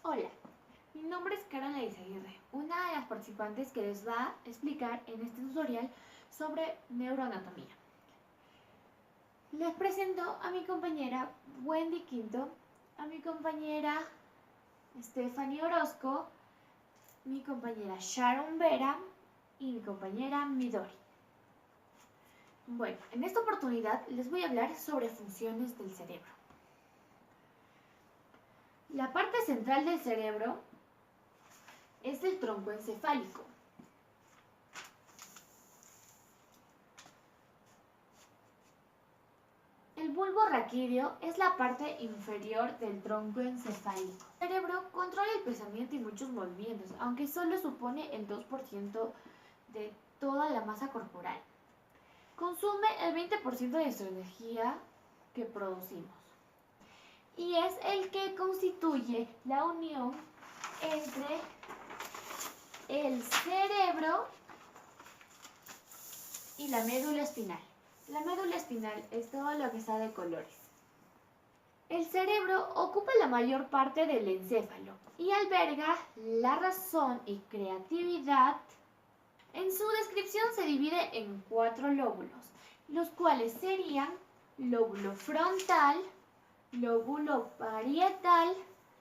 Hola, mi nombre es Carla Aguirre, una de las participantes que les va a explicar en este tutorial sobre neuroanatomía. Les presento a mi compañera Wendy Quinto, a mi compañera Stephanie Orozco, mi compañera Sharon Vera y mi compañera Midori. Bueno, en esta oportunidad les voy a hablar sobre funciones del cerebro. La parte central del cerebro es el tronco encefálico. El bulbo raquídeo es la parte inferior del tronco encefálico. El cerebro controla el pensamiento y muchos movimientos, aunque solo supone el 2% de toda la masa corporal. Consume el 20% de su energía que producimos. Y es el que constituye la unión entre el cerebro y la médula espinal. La médula espinal es todo lo que está de colores. El cerebro ocupa la mayor parte del encéfalo y alberga la razón y creatividad. En su descripción se divide en 4 lóbulos, los cuales serían lóbulo frontal, lóbulo parietal,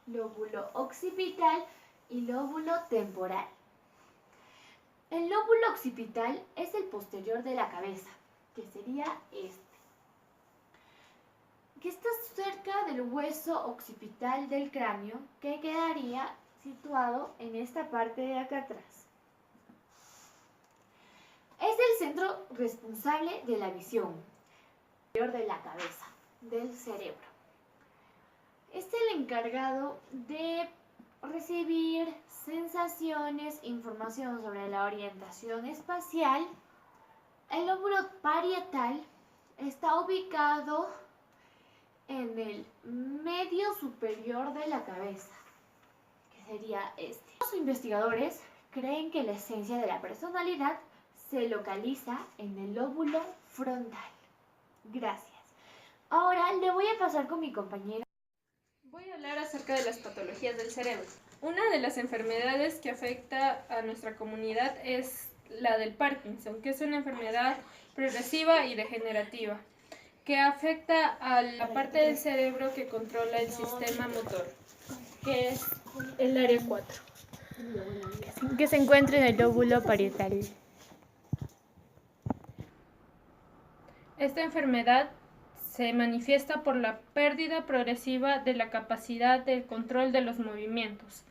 lóbulo occipital y lóbulo temporal. El lóbulo occipital es el posterior de la cabeza, que sería este, que está cerca del hueso occipital del cráneo, que quedaría situado en esta parte de acá atrás. Es el centro responsable de la visión, posterior de la cabeza, del cerebro. Es el encargado de recibir sensaciones, información sobre la orientación espacial. El lóbulo parietal está ubicado en el medio superior de la cabeza, que sería este. Los investigadores creen que la esencia de la personalidad se localiza en el lóbulo frontal. Gracias. Ahora le voy a pasar con mi compañera. Voy a hablar acerca de las patologías del cerebro. Una de las enfermedades que afecta a nuestra comunidad es la del Parkinson, que es una enfermedad progresiva y degenerativa, que afecta a la parte del cerebro que controla el sistema motor, que es el área 4, que se encuentra en el lóbulo parietal. Esta enfermedad se manifiesta por la pérdida progresiva de la capacidad de control de los movimientos.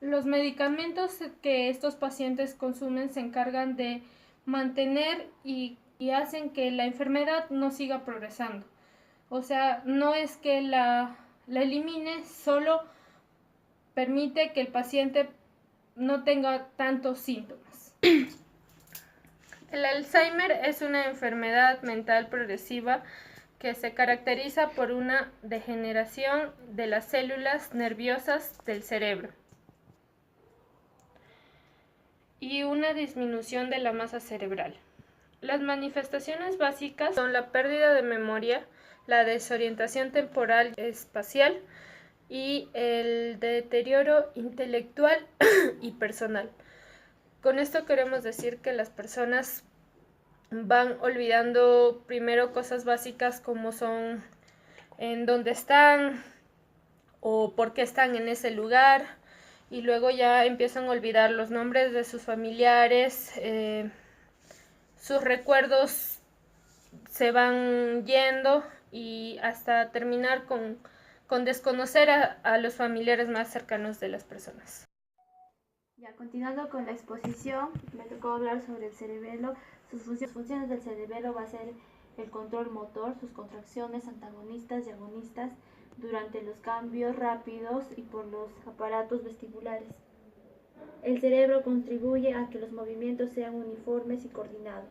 Los medicamentos que estos pacientes consumen se encargan de mantener y hacen que la enfermedad no siga progresando. O sea, no es que la elimine, solo permite que el paciente no tenga tantos síntomas. El Alzheimer es una enfermedad mental progresiva que se caracteriza por una degeneración de las células nerviosas del cerebro y una disminución de la masa cerebral. Las manifestaciones básicas son la pérdida de memoria, la desorientación temporal espacial y el deterioro intelectual y personal. Con esto queremos decir que las personas van olvidando primero cosas básicas como son en dónde están o por qué están en ese lugar, y luego ya empiezan a olvidar los nombres de sus familiares, sus recuerdos se van yendo y hasta terminar con desconocer a los familiares más cercanos de las personas. Ya, continuando con la exposición, me tocó hablar sobre el cerebelo. Sus funciones del cerebelo va a ser el control motor, sus contracciones antagonistas y agonistas durante los cambios rápidos y por los aparatos vestibulares. El cerebro contribuye a que los movimientos sean uniformes y coordinados.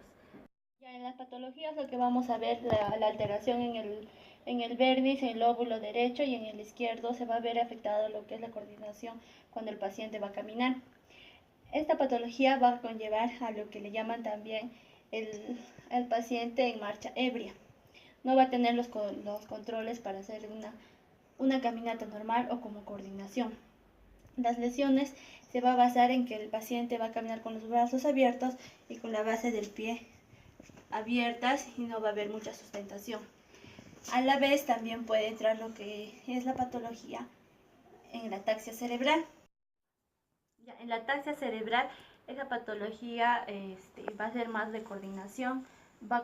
Ya en las patologías lo que vamos a ver, la alteración en el vértice, en el lóbulo derecho y en el izquierdo se va a ver afectado lo que es la coordinación cuando el paciente va a caminar. Esta patología va a conllevar a lo que le llaman también el paciente en marcha ebria. No va a tener los controles para hacer una caminata normal o como coordinación. Las lesiones se va a basar en que el paciente va a caminar con los brazos abiertos y con la base del pie abiertas y no va a haber mucha sustentación. A la vez también puede entrar lo que es la patología en la ataxia cerebral. Ya, en la ataxia cerebral, esa patología va a ser más de coordinación, va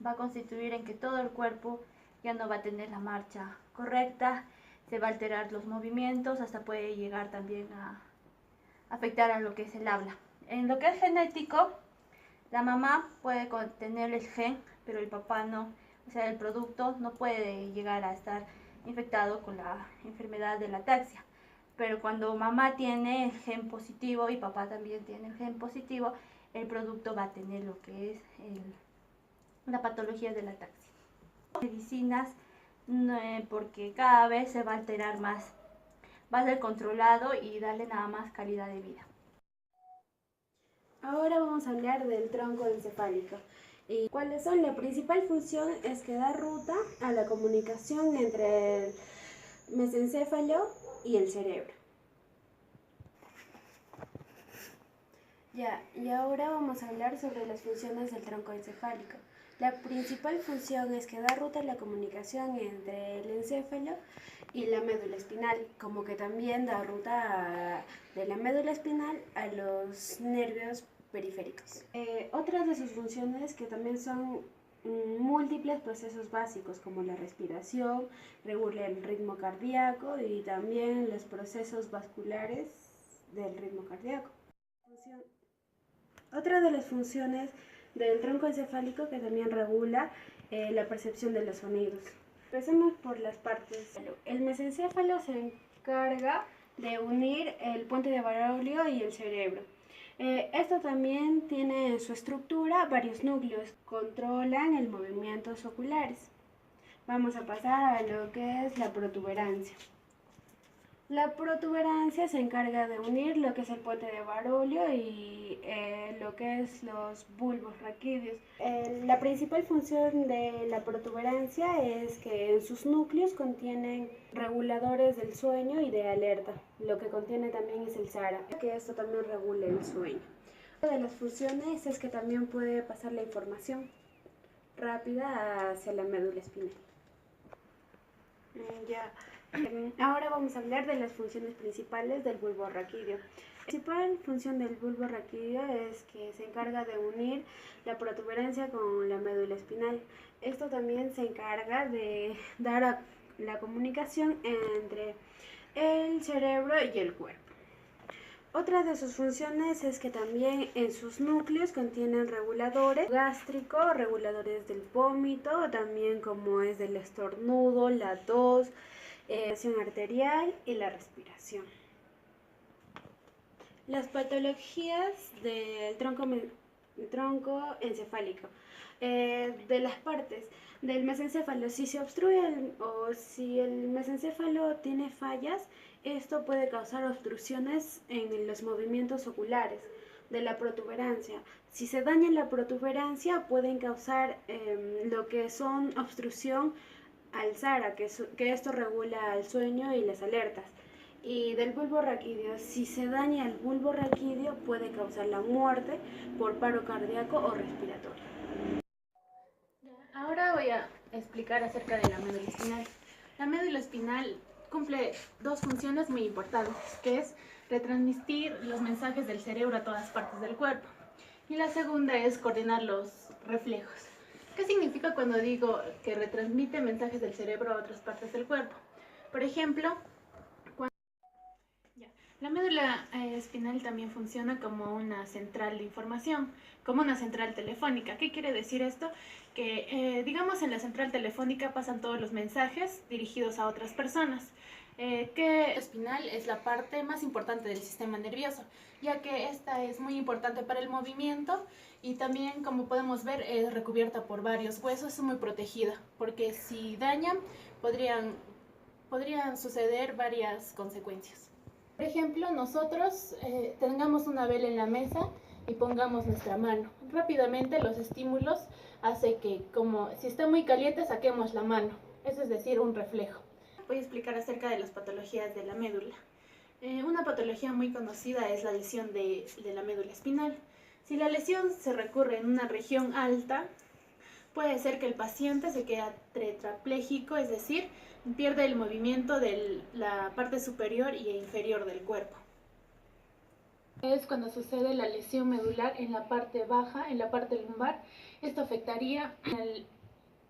a constituir en que todo el cuerpo ya no va a tener la marcha correcta, se va a alterar los movimientos, hasta puede llegar también a afectar a lo que es el habla. En lo que es genético, la mamá puede tener el gen, pero el papá no. O sea, el producto no puede llegar a estar infectado con la enfermedad de la ataxia. Pero cuando mamá tiene el gen positivo y papá también tiene el gen positivo, el producto va a tener lo que es la patología de la ataxia. Medicinas, porque cada vez se va a alterar más. Va a ser controlado y darle nada más calidad de vida. Ahora vamos a hablar del tronco encefálico. ¿Y cuáles son? La principal función es que da ruta a la comunicación entre el mesencéfalo y el cerebro. Y ahora vamos a hablar sobre las funciones del tronco encefálico. La principal función es que da ruta a la comunicación entre el encéfalo y la médula espinal, como que también da ruta de la médula espinal a los nervios periféricos. Otras de sus funciones que también son múltiples procesos básicos como la respiración, regula el ritmo cardíaco y también los procesos vasculares del ritmo cardíaco. Otra de las funciones del tronco encefálico que también regula la percepción de los sonidos. Empecemos por las partes. El mesencéfalo se encarga de unir el puente de Baroglio y el cerebro. Esto también tiene en su estructura varios núcleos, controlan el movimientos oculares. Vamos a pasar a lo que es la protuberancia. La protuberancia se encarga de unir lo que es el puente de Baroglio y lo que es los bulbos raquídeos. La principal función de la protuberancia es que en sus núcleos contienen reguladores del sueño y de alerta. Lo que contiene también es el SARA, que esto también regula el sueño. Una de las funciones es que también puede pasar la información rápida hacia la médula espinal. Ahora vamos a hablar de las funciones principales del bulbo raquídeo. La principal función del bulbo raquídeo es que se encarga de unir la protuberancia con la médula espinal. Esto también se encarga de dar la comunicación entre el cerebro y el cuerpo. Otra de sus funciones es que también en sus núcleos contienen reguladores gástricos, reguladores del vómito, también como es del estornudo, la tos, presión arterial y la respiración. Las patologías del tronco encefálico. De las partes del mesencéfalo, si se obstruye o si el mesencéfalo tiene fallas, esto puede causar obstrucciones en los movimientos oculares de la protuberancia. Si se daña la protuberancia, pueden causar lo que son obstrucción al SARA, que esto regula el sueño y las alertas. Y del bulbo raquídeo, si se daña el bulbo raquídeo, puede causar la muerte por paro cardíaco o respiratorio. Ahora voy a explicar acerca de la médula espinal. La médula espinal cumple dos funciones muy importantes, que es retransmitir los mensajes del cerebro a todas partes del cuerpo. Y la segunda es coordinar los reflejos. ¿Qué significa cuando digo que retransmite mensajes del cerebro a otras partes del cuerpo? Por ejemplo, la médula espinal también funciona como una central de información, como una central telefónica. ¿Qué quiere decir esto? Que, digamos, en la central telefónica pasan todos los mensajes dirigidos a otras personas. Que la espinal es la parte más importante del sistema nervioso, ya que esta es muy importante para el movimiento y también, como podemos ver, es recubierta por varios huesos, es muy protegida, porque si dañan podrían suceder varias consecuencias. Por ejemplo, nosotros tengamos una vela en la mesa y pongamos nuestra mano. Rápidamente los estímulos hacen que, como si está muy caliente, saquemos la mano. Eso es decir, un reflejo. Voy a explicar acerca de las patologías de la médula. Una patología muy conocida es la lesión de la médula espinal. Si la lesión se recurre en una región alta, puede ser que el paciente se quede tetrapléjico, es decir, pierde el movimiento de la parte superior y inferior del cuerpo. Es cuando sucede la lesión medular en la parte baja, en la parte lumbar. Esto afectaría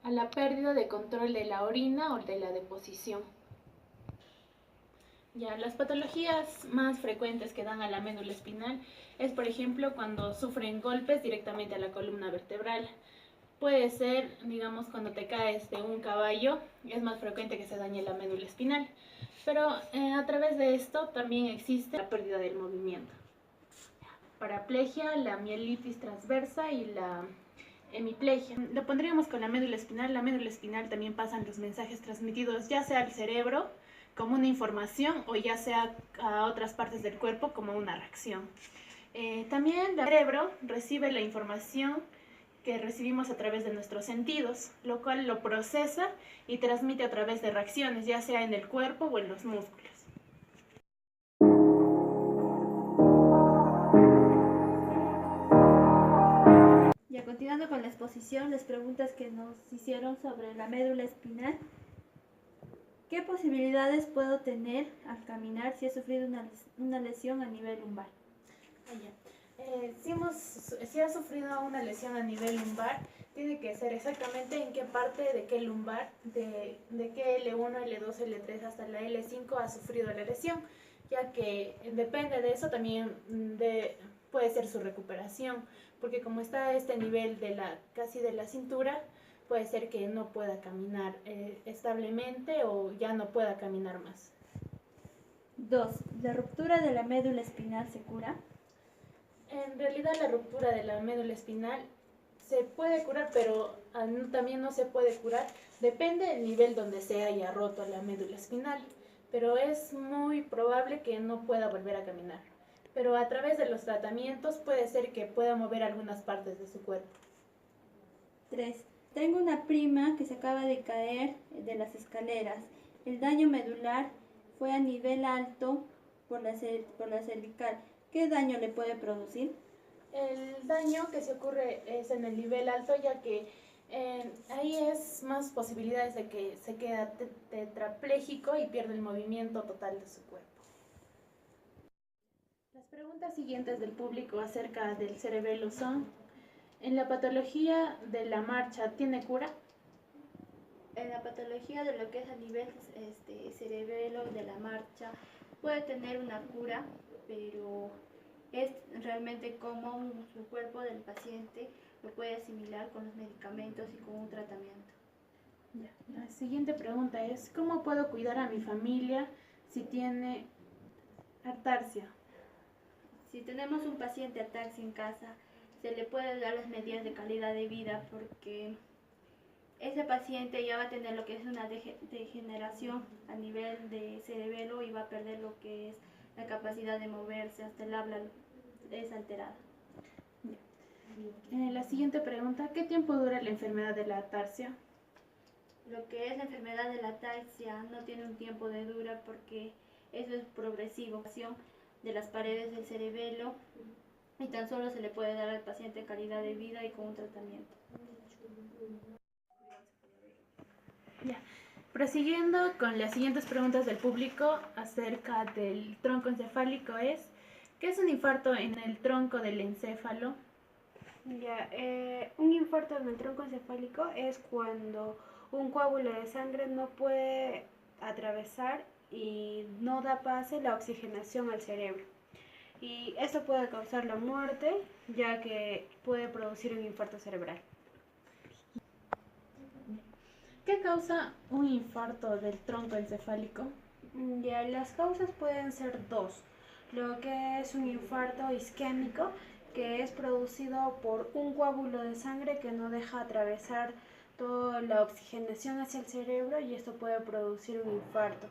a la pérdida de control de la orina o de la deposición. Ya, las patologías más frecuentes que dan a la médula espinal es, por ejemplo, cuando sufren golpes directamente a la columna vertebral. Puede ser, digamos, cuando te caes de un caballo, es más frecuente que se dañe la médula espinal. Pero a través de esto también existe la pérdida del movimiento. Paraplegia, la mielitis transversa y la hemiplegia. Lo pondríamos con la médula espinal. La médula espinal también pasan los mensajes transmitidos ya sea al cerebro como una información o ya sea a otras partes del cuerpo como una reacción. También el cerebro recibe la información que recibimos a través de nuestros sentidos, lo cual lo procesa y transmite a través de reacciones, ya sea en el cuerpo o en los músculos. Y continuando con la exposición, las preguntas que nos hicieron sobre la médula espinal. ¿Qué posibilidades puedo tener al caminar si he sufrido una lesión a nivel lumbar? Si has sufrido una lesión a nivel lumbar, tiene que ser exactamente en qué parte de qué lumbar, de qué L1, L2, L3 hasta la L5 has sufrido la lesión, ya que depende de eso también puede ser su recuperación, porque como está a este nivel casi de la cintura, puede ser que no pueda caminar establemente o ya no pueda caminar más. 2. ¿La ruptura de la médula espinal se cura? En realidad la ruptura de la médula espinal se puede curar, pero también no se puede curar. Depende del nivel donde se haya roto la médula espinal, pero es muy probable que no pueda volver a caminar. Pero a través de los tratamientos puede ser que pueda mover algunas partes de su cuerpo. 3. Tengo una prima que se acaba de caer de las escaleras. El daño medular fue a nivel alto por la cervical. ¿Qué daño le puede producir? El daño que se ocurre es en el nivel alto, ya que ahí es más posibilidades de que se quede tetrapléjico y pierde el movimiento total de su cuerpo. Las preguntas siguientes del público acerca del cerebelo son: ¿en la patología de la marcha tiene cura? En la patología de lo que es a nivel cerebelo de la marcha puede tener una cura, pero es realmente cómo su cuerpo del paciente lo puede asimilar con los medicamentos y con un tratamiento. La siguiente pregunta es: ¿cómo puedo cuidar a mi familia si tiene atarsia? Si tenemos un paciente ataxia en casa, se le puede dar las medidas de calidad de vida porque ese paciente ya va a tener lo que es una degeneración a nivel de cerebelo y va a perder lo que es la capacidad de moverse, hasta el habla es alterada. La siguiente pregunta: ¿qué tiempo dura la enfermedad de la atarsia? Lo que es la enfermedad de la ataxia no tiene un tiempo de dura porque eso es progresivo de las paredes del cerebelo y tan solo se le puede dar al paciente calidad de vida y con un tratamiento. Prosiguiendo con las siguientes preguntas del público acerca del tronco encefálico es: ¿qué es un infarto en el tronco del encéfalo? Un infarto en el tronco encefálico es cuando un coágulo de sangre no puede atravesar y no da pase la oxigenación al cerebro. Y esto puede causar la muerte, ya que puede producir un infarto cerebral. ¿Qué causa un infarto del tronco encefálico? Las causas pueden ser dos. Lo que es un infarto isquémico, que es producido por un coágulo de sangre que no deja atravesar toda la oxigenación hacia el cerebro y esto puede producir un infarto.